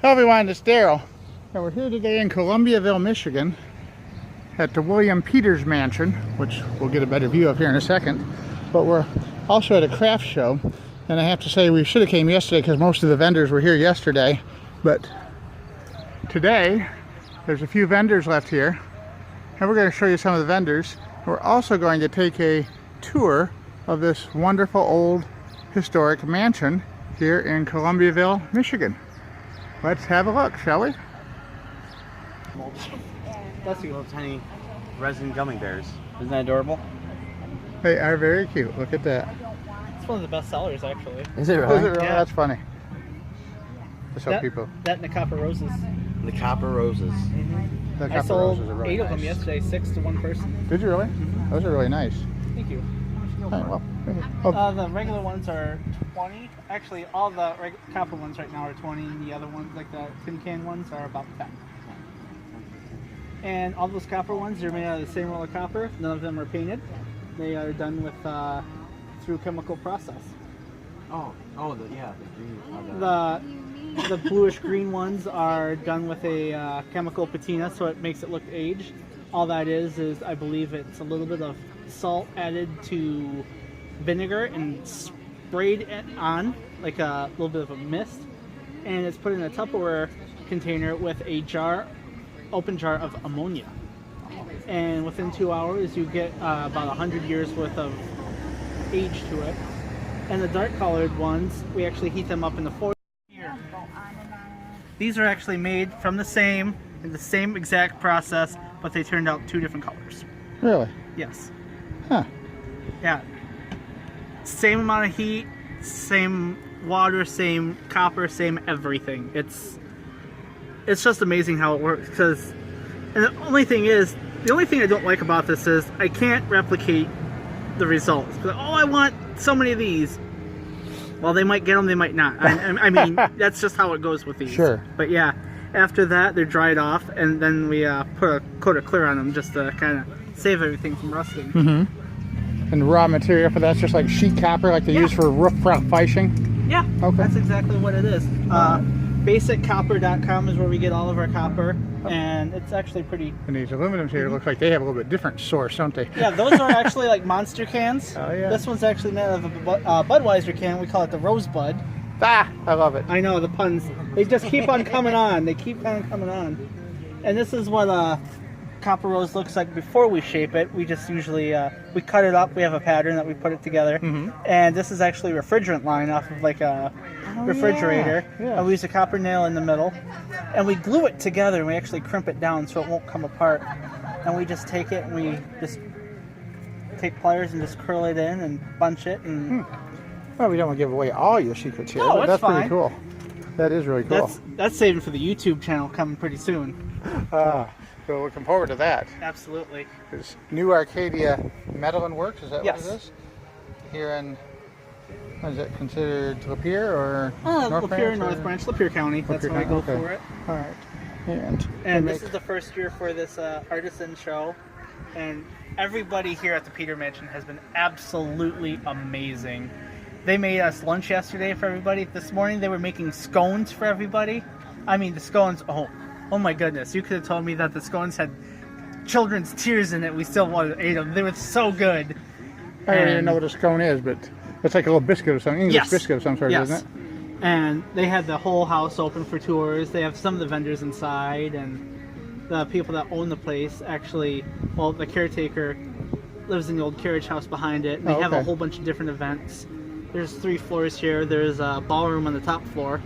Hello everyone, it's Daryl, and we're here today in Columbiaville, Michigan at the William Peters Mansion, which we'll get a better view of here in a second. But we're also at a craft show, and I have to say we should have came yesterday because most of the vendors were here yesterday, but today there's a few vendors left here, and we're going to show you some of the vendors. We're also going to take a tour of this wonderful old historic mansion here in Columbiaville, Michigan. Let's have a look, shall we? That's little tiny resin gummy bears. Isn't that adorable? They are very cute. Look at that. It's one of the best sellers, actually. Is it really? Is it really? Yeah. That's funny. Just so people. That and the copper roses. The copper roses. The I copper sold roses are really 8 of them nice. yesterday, 6 to one person. Did you really? Those are really nice. Thank you. All right, well, oh, The regular ones are 20. Actually, all the copper ones right now are 20, and the other ones, like the tin can ones, are about 10. And all those copper ones, they're made out of the same roll of copper. None of them are painted. They are done with through chemical process. The green. The bluish green ones are done with a chemical patina, so it makes it look aged. All that is I believe it's a little bit of salt added to vinegar and sprayed it on like a little bit of a mist, and it's put in a Tupperware container with a open jar of ammonia. And within 2 hours, you get about 100 years worth of age to it. And the dark colored ones, we actually heat them up in the 40. These are actually made from the same exact process, but they turned out 2 different colors. really? Yes. Huh. Yeah. Same amount of heat, same water, same copper, same everything. It's just amazing how it works. And the only thing I don't like about this is I can't replicate the results. But, I want so many of these. Well, they might get them, they might not. I mean, that's just how it goes with these. Sure. But yeah, after that, they're dried off, and then we put a coat of clear on them just to kind of save everything from rusting. Mm-hmm. And raw material for that's just like sheet copper, like they use for roof flashing? Yeah, Okay. that's exactly what it is. BasicCopper.com is where we get all of our copper, and it's actually pretty... And these aluminums here looks like they have a little bit different source, don't they? Yeah, those are actually like monster cans. Oh, yeah. This one's actually made out of a Budweiser can. We call it the Rosebud. Ah, I love it. I know, the puns. They just keep on coming on. They keep on coming on. And this is what copper rose looks like before we shape it. We just usually, we cut it up. We have a pattern that we put it together. Mm-hmm. And this is actually a refrigerant line off of like a refrigerator. Yeah. And we use a copper nail in the middle. And we glue it together, and we actually crimp it down so it won't come apart. And we just take it and we just take pliers and just curl it in and bunch it. And Well, we don't want to give away all your secrets here. No, but it's that's fine. pretty cool. That is really cool. that's saving for the YouTube channel coming pretty soon. So looking forward to that. Absolutely. It's New Arcadia Metal and Works, is that Yes. what it is? Here in, is it considered Lapeer or North Lapeer, Branch? North Branch, Lapeer County. That's Lapeer where I go County, okay. for it. All right. And And they this is the first year for this artisan show, and everybody here at the Peter Mansion has been absolutely amazing. They made us lunch yesterday for everybody. This morning they were making scones for everybody. I mean, the scones, oh my goodness. You could have told me that the scones had children's tears in it. We still wanted to eat them. They were so good. I don't even know what a scone is, but it's like a little biscuit or something. English Yes. biscuit of some sort, Yes. isn't it? And they had the whole house open for tours. They have some of the vendors inside, and the people that own the place actually, well, the caretaker lives in the old carriage house behind it. And they have a okay. whole bunch of different events. There's 3 floors here. There's a ballroom on the top floor.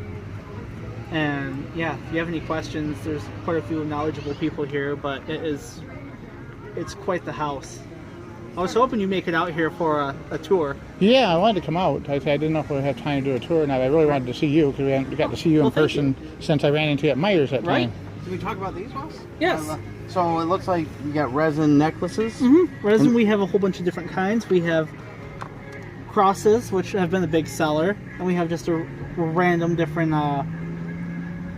And yeah, if you have any questions, there's quite a few knowledgeable people here, but it's quite the house. I was hoping you'd make it out here for a tour. Yeah, I wanted to come out. I didn't know if we would have time to do a tour or not. I really wanted to see you because we hadn't got to see you in Well, thank person since I ran into you at Myers that Right? time. Did we talk about these ones? Yes. So it looks like you got resin necklaces. Resin, we have a whole bunch of different kinds. We have crosses, which have been the big seller, and we have just a random different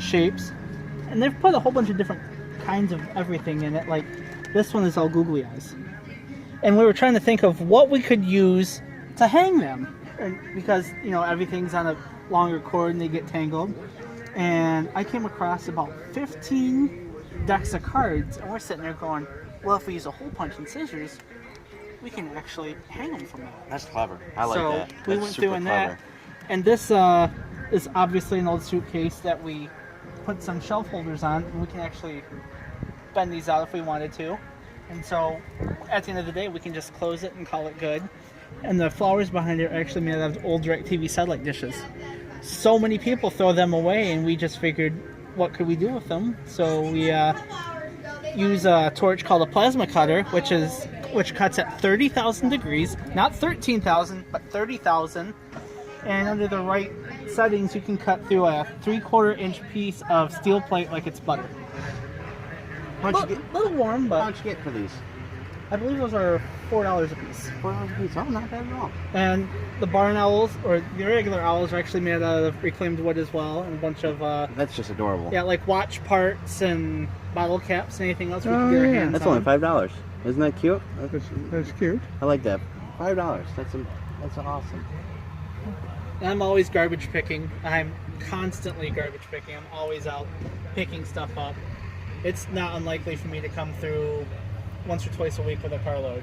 shapes. And they've put a whole bunch of different kinds of everything in it. Like this one is all googly eyes. And we were trying to think of what we could use to hang them, and because everything's on a longer cord and they get tangled. And I came across about 15 decks of cards, and we're sitting there going, well, if we use a hole punch and scissors, we can actually hang them from that. That's clever. I like so that. we That's went super through in clever. that. And this is obviously an old suitcase that we put some shelf holders on, and we can actually bend these out if we wanted to. And so at the end of the day, we can just close it and call it good. And the flowers behind it are actually made out of old DirecTV satellite dishes. So many people throw them away, and we just figured, what could we do with them? So we use a torch called a plasma cutter, which cuts at 30,000 degrees, not 13,000, but 30,000. And under the right settings, you can cut through a 3/4 inch piece of steel plate like it's butter. How'd you A get? little warm, but How'd you get for these? I believe those are $4 a piece. $4 a piece. Oh, not bad at all. And the barn owls, or the regular owls, are actually made out of reclaimed wood as well, and a bunch of That's just adorable. yeah, like watch parts and bottle caps and anything else we Oh, can get our yeah. hands That's on. only $5. Isn't that cute? That's cute. I like that. $5. That's awesome. And I'm always garbage picking. I'm constantly garbage picking. I'm always out picking stuff up. It's not unlikely for me to come through once or twice a week with a carload.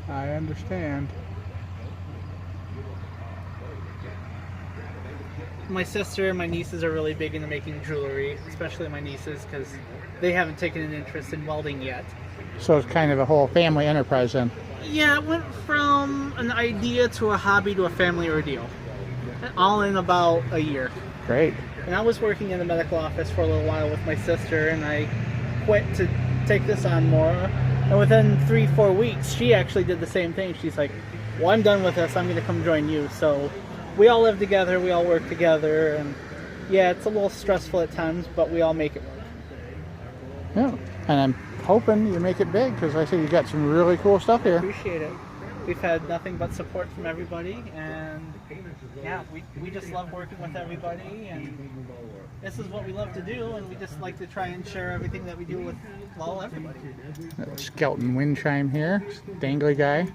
I understand. My sister and my nieces are really big into making jewelry, especially my nieces, because they haven't taken an interest in welding yet. So it's kind of a whole family enterprise then. Yeah, it went from an idea to a hobby to a family ordeal. All in about a year. Great. And I was working in the medical office for a little while with my sister, and I quit to take this on more. And within 3-4 weeks, she actually did the same thing. She's like, well, I'm done with this. I'm going to come join you. So we all live together. We all work together. And yeah, it's a little stressful at times, but we all make it work. Yeah. And I'm hoping you make it big because I see you got some really cool stuff here. Appreciate it. We've had nothing but support from everybody, and yeah, we just love working with everybody, and this is what we love to do, and we just like to try and share everything that we do with, well, everybody. Skelton wind chime here, dangly guy.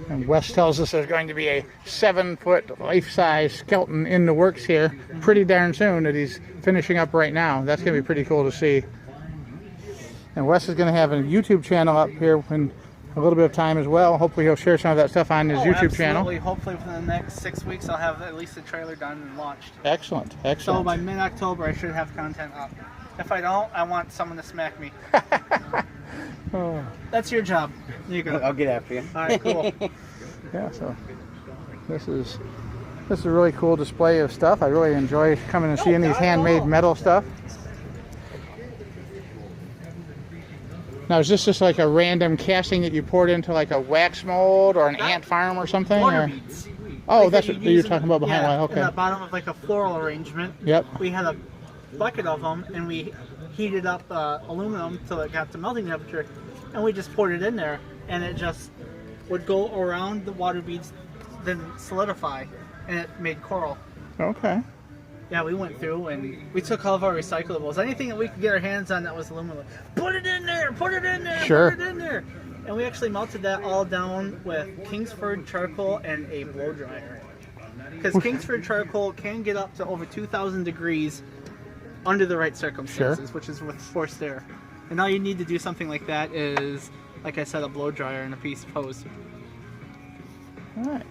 And Wes tells us there's going to be a 7-foot life-size Skelton in the works here pretty darn soon that he's finishing up right now. That's going to be pretty cool to see. And Wes is going to have a YouTube channel up here in a little bit of time as well. Hopefully he'll share some of that stuff on his YouTube channel. Absolutely. Hopefully within the next 6 weeks I'll have at least the trailer done and launched. Excellent, So excellent. by mid-October I should have content up. If I don't, I want someone to smack me. Oh, That's your job. There you go. I'll get after you. All right, cool. yeah, so this is a really cool display of stuff. I really enjoy coming and seeing these handmade metal stuff. Now, is this just like a random casting that you poured into like a wax mold or an ant farm or something? Water or- beads. Oh, Like that's that what you you're use talking about behind yeah, one. Okay. in the bottom of like a floral arrangement. Yep. We had a bucket of them, and we heated up aluminum till it got to melting temperature, and we just poured it in there, and it just would go around the water beads, then solidify, and it made coral. Okay. Yeah, we went through and we took all of our recyclables, anything that we could get our hands on that was aluminum. Put it in there, put it in there, Sure. put it in there. And we actually melted that all down with Kingsford charcoal and a blow dryer. Because Kingsford charcoal can get up to over 2,000 degrees under the right circumstances, which is with forced air. And all you need to do something like that is, like I said, a blow dryer and a piece of hose. All right.